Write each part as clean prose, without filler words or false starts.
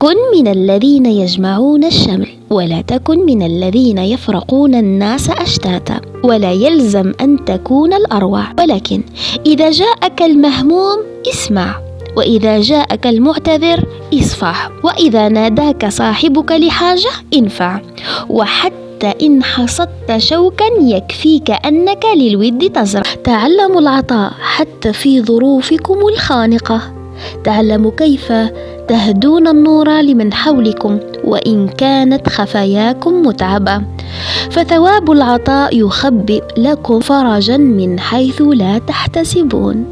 كن من الذين يجمعون الشمل ولا تكن من الذين يفرقون الناس أشتاتا، ولا يلزم أن تكون الأروع، ولكن إذا جاءك المهموم اسمع، وإذا جاءك المعتذر اصفح، وإذا ناداك صاحبك لحاجة انفع، وحتى إن حصدت شوكا يكفيك أنك للود تزرع. تعلموا العطاء حتى في ظروفكم الخانقة، تعلموا كيف تهدون النور لمن حولكم وإن كانت خفاياكم متعبة، فثواب العطاء يخبئ لكم فرجا من حيث لا تحتسبون.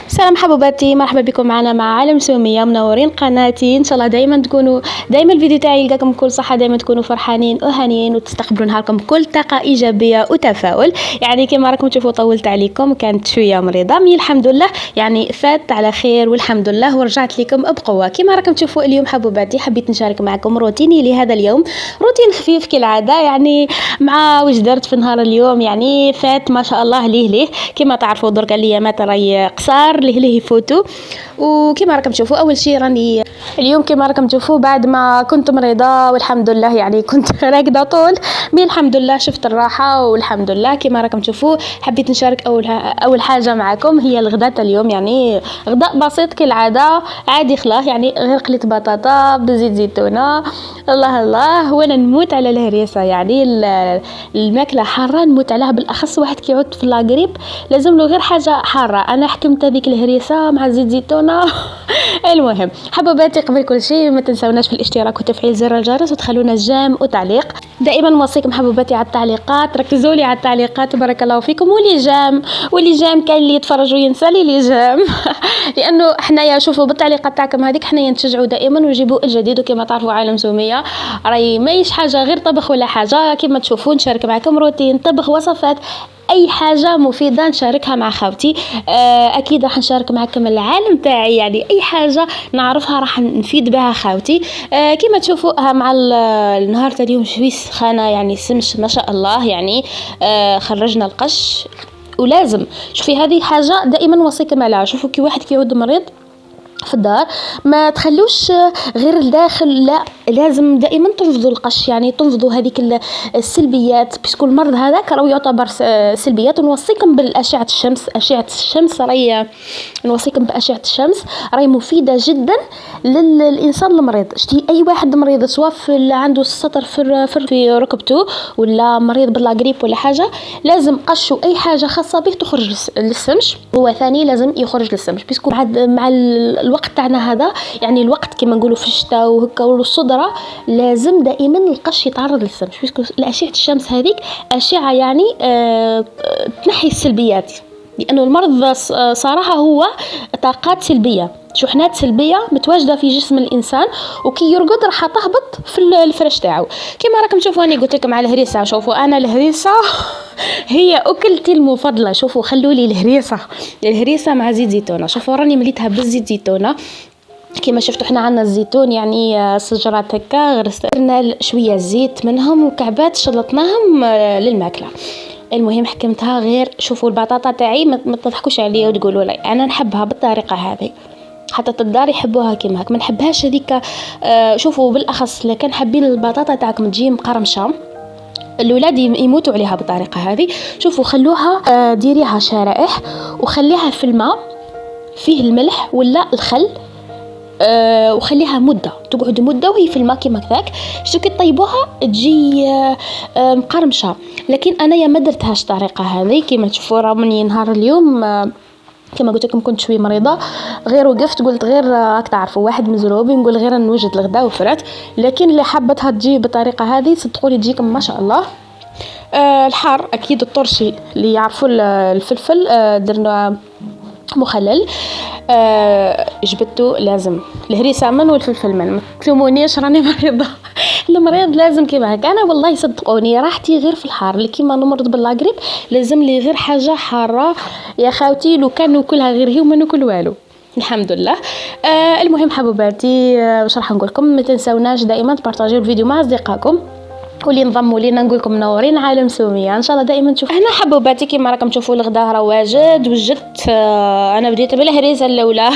سلام حبوباتي، مرحبا بكم معنا مع عالم سومية، منورين قناتي. ان شاء الله دائما الفيديو تاعي يلقاكم بكل صحه، دائما تكونوا فرحانين وهانيين وتستقبلوا نهاركم بكل طاقه ايجابيه وتفاؤل. يعني كما راكم تشوفوا طولت عليكم، كانت شويه مريضه مي الحمد لله يعني فات على خير والحمد لله، ورجعت لكم بقوه. كما راكم تشوفوا اليوم حبوباتي حبيت نشارك معكم روتيني لهذا اليوم، روتين خفيف كالعاده يعني مع واش درت في نهار اليوم. يعني فات ما شاء الله ليه كما تعرفوا درك الايامات راهي قصار ليه فوتو. وكما راكم تشوفوا اول شيء راني اليوم كما راكم تشوفوا بعد ما كنت مريضه والحمد لله يعني كنت راقده طول مي الحمد لله شفت الراحه والحمد لله. كما راكم تشوفوا حبيت نشارك اول حاجه معكم هي الغداء اليوم، يعني غداء بسيط كالعاده عادي خلاص، يعني غير قليت بطاطا بزيت زيتونه. الله وانا نموت على الهريسه، يعني الماكله حاره نموت عليها، بالاخص واحد كيعود في لاغريب لازم له غير حاجه حاره. انا حكمت هذيك الهريسه مع زيت زيتونه. المهم حبوباتي قبل كل شيء ما تنسوناش في الاشتراك وتفعيل زر الجرس وتخلونا جيم وتعليق. دائما نوصيكم حبوباتي على التعليقات، ركزوا لي على التعليقات بارك الله فيكم. واللي جام كاين اللي يتفرج وينسى اللي جام لانه حنايا شوفوا بالتعليقات تاعكم هذيك حنايا نتشجعوا دائما ونجيبوا الجديد. وكما تعرفوا عالم سوميه راهي ماهيش حاجه غير طبخ ولا حاجه، كما تشوفون نشارك معكم روتين طبخ وصفات اي حاجه مفيده نشاركها مع خاوتي. اكيد راح نشارك معكم العالم تاعي، يعني اي حاجه نعرفها راح نفيد بها خاوتي. كما تشوفوا مع النهار تاع اليوم شوي سخانه، يعني سمش ما شاء الله، يعني خرجنا القش. ولازم شوفي هذه حاجه دائما نوصيكم عليها، شوفوا كي واحد كيعود مريض في الدار ما تخلوش غير الداخل، لا لازم دائما تنفضوا القش، يعني تنفضوا هذيك السلبيات، بيسكو المرض هذاك راهو يعتبر سلبيات. ونوصيكم بالاشعه الشمس، اشعه الشمس راهي نوصيكم باشعه الشمس راهي مفيده جدا للانسان المريض. شتي اي واحد مريض سواء عنده السطر في ركبته ولا مريض باللاغريب ولا حاجه، لازم قش اي حاجه خاصه به تخرج للسمش. هو ثاني لازم يخرج للسمش، بيسكو مع الوقت تاعنا هذا، يعني الوقت كما نقولوا في الشتاء وهكا والصدرة لازم دائما القش يتعرض للشمس، بيسكو الاشعه الشمس هذيك اشعه يعني تنحي السلبيات، لانه المرض صراحه هو طاقات سلبيه، شحنات سلبيه متواجده في جسم الانسان، وكي يرقد راح تهبط في الفرش تاعو. كما راكم تشوفوا انا قلت لكم على الهريسه، شوفوا انا الهريسه هي اكلتي المفضله. شوفوا خلوا لي الهريسه مع زيت زيتونه، شوفوا راني مليتها بالزيت زيتونه. كما شفتوا احنا عندنا الزيتون يعني شجرات هكا، غرسنا شويه زيت منهم وكعبات شلطناهم للماكله. المهم حكمتها غير. شوفوا البطاطا تاعي ما تضحكوش عليا وتقولوا لي انا نحبها بالطريقه هذه، حتى الدار يحبوها كيما هك، ما نحبهاش هذيك. شوفوا بالاخص لكن حابين البطاطا تاعكم تجي مقرمشه، الولاد يموتوا عليها بالطريقه هذه. شوفوا خلوها ديريها شرائح وخليها في الماء فيه الملح ولا الخل، وخليها مده تقعد مده وهي في الماء كيما هكاك. شتو كي طيبوها تجي مقرمشه. لكن انا ما درتهاش الطريقه هذه. كيما تشوفوا راني نهار اليوم كما قلت لكم كنت شويه مريضه، غير وقفت قلت غير راك تعرفوا واحد مزروبي نقول غير نوجد الغداء وفرات. لكن اللي حبتها تجي بالطريقه هذه صدقوني تجيكم ما شاء الله. الحار اكيد الطرشي اللي يعرفوا الفلفل درنا مخلل، جبته لازم الهريسه من والفلفل من، ما تلومونيش راني مريضه المريض لازم كيما هكا. انا والله صدقوني راحتي غير في الحار، اللي كيما نمرض باللاغريب لازم لي غير حاجه حاره يا خاوتي، لو كان ناكلها غير هي وما ناكل والو الحمد لله. المهم حبوباتي، واش راح نقول لكم؟ ما تنساوناش دائما تبارطاجيو الفيديو مع اصدقائكم، واللي انضموا لينا نقول لكم منورين عالم سوميه. ان شاء الله دائما تشوفوا هنا حبوباتي كيما راكم تشوفوا الغدا راه واجد وجدت. انا بديت بالهريسه الاولى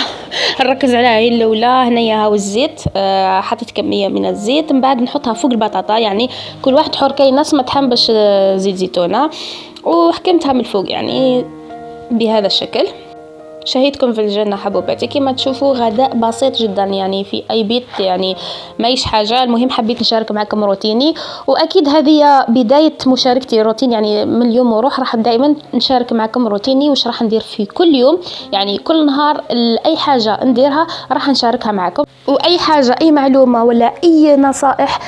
نركز عليها هي الاولى. هنايا هاو الزيت، حطيت كميه من الزيت، من بعد نحطها فوق البطاطا، يعني كل واحد حر، كاين ناس ما تحمش زيت زيتونه، وحكمتها من فوق يعني بهذا الشكل. شهيتكم في الجنة حبوباتي. كما تشوفوا غداء بسيط جدا يعني في أي بيت، يعني مايش حاجة. المهم حبيت نشارك معكم روتيني، وأكيد هذه بداية مشاركتي روتين، يعني من اليوم وروح راح دائما نشارك معكم روتيني واش راح ندير في كل يوم، يعني كل نهار أي حاجة نديرها راح نشاركها معكم، وأي حاجة أي معلومة ولا أي نصائح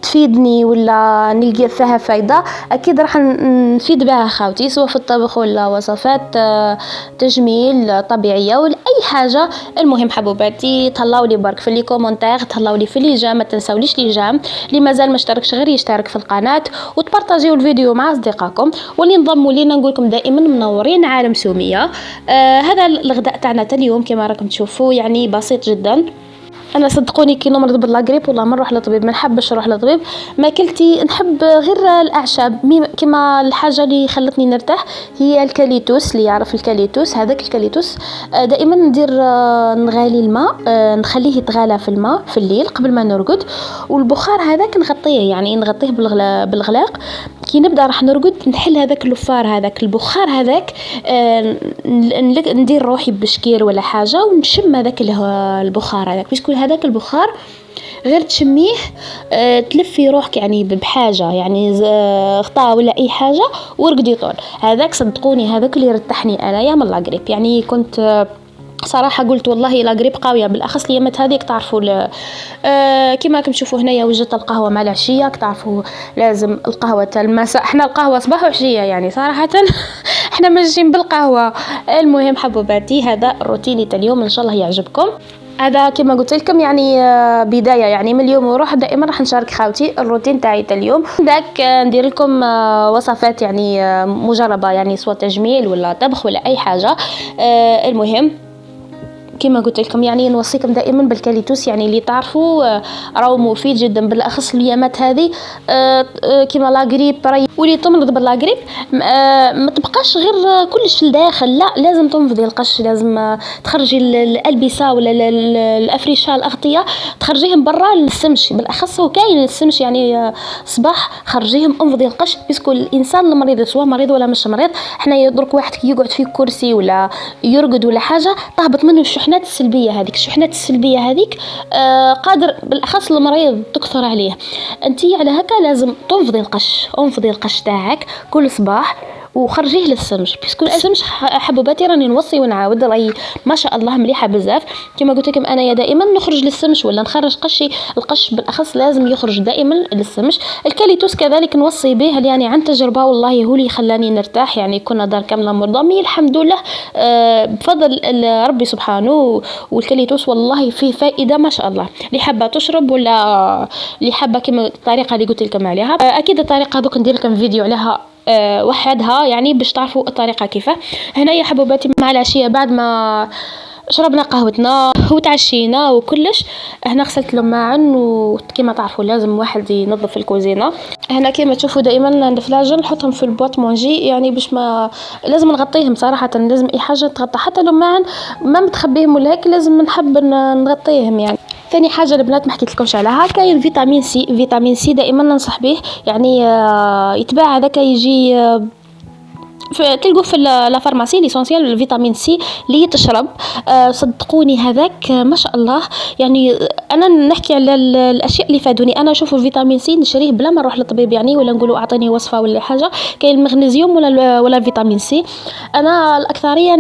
تفيدني ولا نلقى فيها فايدة أكيد راح نفيد بها خاوتي، سواء في الطبخ ولا وصفات تجميل طبيعيه ولا اي حاجه. المهم حبوباتي طلعوا لي برك في لي كومونتير، طلعوا لي في لي جام، ما تنساوليش لي جام، اللي مازال ما اشتركش غير يشترك في القناه، وتبارطاجيو الفيديو مع اصدقائكم، واللي انضموا لينا نقول لكم دائما منورين عالم سوميه. هذا الغداء تاعنا اليوم كما راكم تشوفوا يعني بسيط جدا. انا صدقوني كي نمرض باللاغريب والله ما نروح للطبيب، ما نحبش نروح للطبيب، ماكلتي نحب غير الاعشاب. كما الحاجه اللي خلتني نرتاح هي الكاليتوس، اللي يعرف الكاليتوس، هذاك الكاليتوس دائما ندير نغالي الماء، نخليه يتغالى في الماء في الليل قبل ما نرقد، والبخار هذاك نغطيه، يعني نغطيه بالغلاق. كي نبدا راح نرقد نحل هذاك اللفار، هذاك البخار هذاك، ندير روحي بشكير ولا حاجه ونشم هذاك البخار هذاك، بيسكو هذاك البخار غير تشميه تلفي روحك يعني بحاجه، يعني غطاء ولا اي حاجه ورقدي طول. هذاك صدقوني هذاك اللي رتحني انا يا من لاغريب، يعني كنت صراحه قلت والله لاغريب قويه، بالاخص الايامات هذيك تعرفوا كما راكم تشوفوا هنايا وجدت القهوه مع العشيه، تعرفوا لازم القهوه تاع المساء، احنا القهوه صباح وعشيه يعني صراحه احنا ماشيين بالقهوه. المهم حبوباتي هذا روتيني تاع اليوم، ان شاء الله يعجبكم. هذا كما قلت لكم يعني بدايه، يعني من اليوم وروح دائما راح نشارك خاوتي الروتين تاعي تاع اليوم، داك ندير لكم وصفات يعني مجربه، يعني سواء تجميل ولا طبخ ولا اي حاجه. المهم كما قلت لكم يعني نوصيكم دائما بالكاليتوس، يعني اللي تعرفوا راهو مفيد جدا، بالاخص الايامات هذه كما لاغريب واللي تمرض باللاغريب ما تبقاش غير كلش لداخل، لا لازم تنفضي القش، لازم تخرجي الالبسه ولا الافرشه الاغطيه تخرجيهم برا للسمش، بالاخص هو كاين السمش يعني صباح خرجيهم، انفضي القش، بيسكو الانسان المريض سواء مريض ولا مش مريض، احنا يدرك واحد كي يقعد في كرسي ولا يرقد ولا حاجه تهبط منه الشحنات السلبيه هذيك، الشحنات السلبيه هذيك قادر بالاخص المريض تكثر عليه. انتي على هكا لازم تنفضي القش، انفضي القش تاعك كل صباح وخرجيه للسمش، بيسكو السمش حبوباتي راني نوصي ونعاود راهي ما شاء الله مليحه بزاف. كما قلت لكم انا دائما نخرج للسمش ولا نخرج قشي، القش بالاخص لازم يخرج دائما للسمش. الكاليتوس كذلك نوصي به، يعني عن تجربه والله هو اللي خلاني نرتاح، يعني كنا دار كامله مرضى الحمد لله بفضل ربي سبحانه. والكاليتوس والله فيه فائده ما شاء الله، اللي حابه تشرب ولا اللي حابه كما الطريقه اللي قلت لكم عليها، اكيد الطريقه دوك ندير لكم فيديو عليها وحدها، يعني باش تعرفوا الطريقه كيفاه. هنا يا حبوباتي مع العشيه بعد ما شربنا قهوتنا وتعشينا وكلش، هنا غسلت الماعن، وكما تعرفوا لازم واحد ينظف الكوزينه. هنا كما تشوفوا دائما الفلاجل نحطهم في البواط مونجي، يعني باش ما لازم نغطيهم صراحه، لازم اي حاجه تغطى، حتى الماعن ما متخبيهم ولا هيك لازم نحب نغطيهم. يعني ثاني حاجه البنات ما حكيت لكمش عليها، كاين فيتامين سي، فيتامين سي دائما ننصح به، يعني يتباع هذاك يجي تلقوه في لا فارماسي ليسونسيال الفيتامين سي اللي تشرب. صدقوني هذاك ما شاء الله، يعني انا نحكي على الاشياء اللي فادوني انا. شوفوا الفيتامين سي نشريه بلا ما نروح للطبيب، يعني ولا نقولوا اعطيني وصفه ولا حاجه. كاين المغنيسيوم ولا الفيتامين سي، انا الاكثريه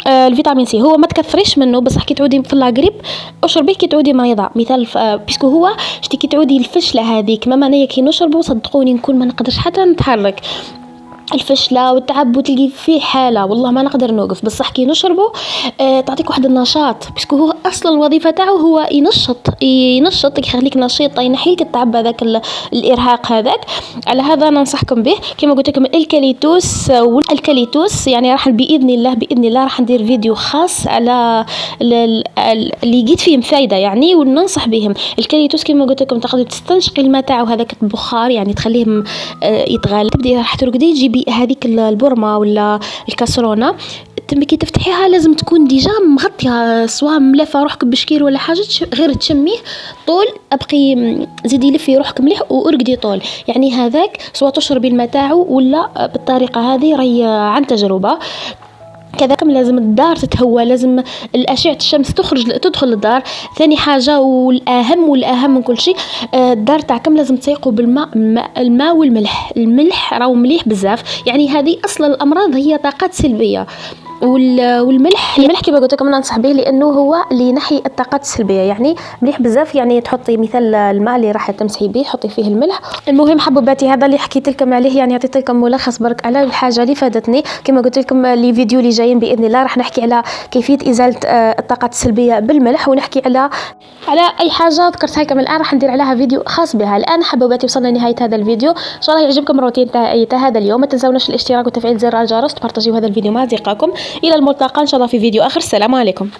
الفيتامين سي هو ما تكثريش منه، بصح كي تعودي في اللاغريب اشربيه كي تعودي مريضه، مثال بيسكو هو شتي كي تعودي الفشله هذيك، ماما انايا كي نشربه صدقوني نكون ما نقدرش حتى نتحرك. الفشلة والتعب وتلقي فيه حالة والله ما نقدر نوقف، بصح كي نشربه تعطيك واحد النشاط، باسكو هو اصلا الوظيفة تاعو هو ينشط يخليك نشيط، ينحيلك التعب هذاك الارهاق هذاك. على هذا ننصحكم به كما قلت لكم الكاليتوس. والكاليتوس يعني راح باذن الله راح ندير فيديو خاص على اللي لقيت فيهم فايدة يعني وننصح بهم. الكاليتوس كما قلت لكم تقدر تستنشقي الماء تاعو هذاك البخار يعني تخليه يتغلى، تبدي راح ترقدي تجيبي هذيك البرمة ولا الكاسرونة كي تفتحيها لازم تكون ديجا مغطيه، سواء ملافه روحك بشكير ولا حاجه غير تشميه طول، ابقي زيدي لفي روحك مليح وارقدي طول يعني هذاك، سواء تشربي الماء تاعو ولا بالطريقه هذه راهي عن تجربه. كذلك لازم الدار تتهوى، لازم الأشعة الشمس تدخل الدار. ثاني حاجة والأهم من كل شيء، الدار تاعكم لازم تسيقوا بالماء، الماء الملح راهو مليح بزاف، يعني هذه أصل الأمراض هي طاقات سلبية. والملح كما قلت لكم ننصح به لانه هو اللي ينحي الطاقات السلبيه، يعني مليح بزاف. يعني تحطي مثال الماء اللي راح تمسحي به حطي فيه الملح. المهم حبوباتي هذا اللي حكيت لكم عليه، يعني عطيت لكم ملخص برك على الحاجه اللي فادتني. كما قلت لكم لي فيديو اللي جايين باذن الله راح نحكي على كيفيه ازاله الطاقات السلبيه بالملح، ونحكي على اي حاجه ذكرتها لكم الان راح ندير عليها فيديو خاص بها. الان حبوباتي وصلنا لنهايه هذا الفيديو، ان شاء الله يعجبكم الروتين تاع هذا اليوم. ما تنسوناش الاشتراك وتفعيل زر الجرس، تبارطاجيو هذا الفيديو مع اصدقائكم. الى الملتقى ان شاء الله في فيديو اخر. السلام عليكم.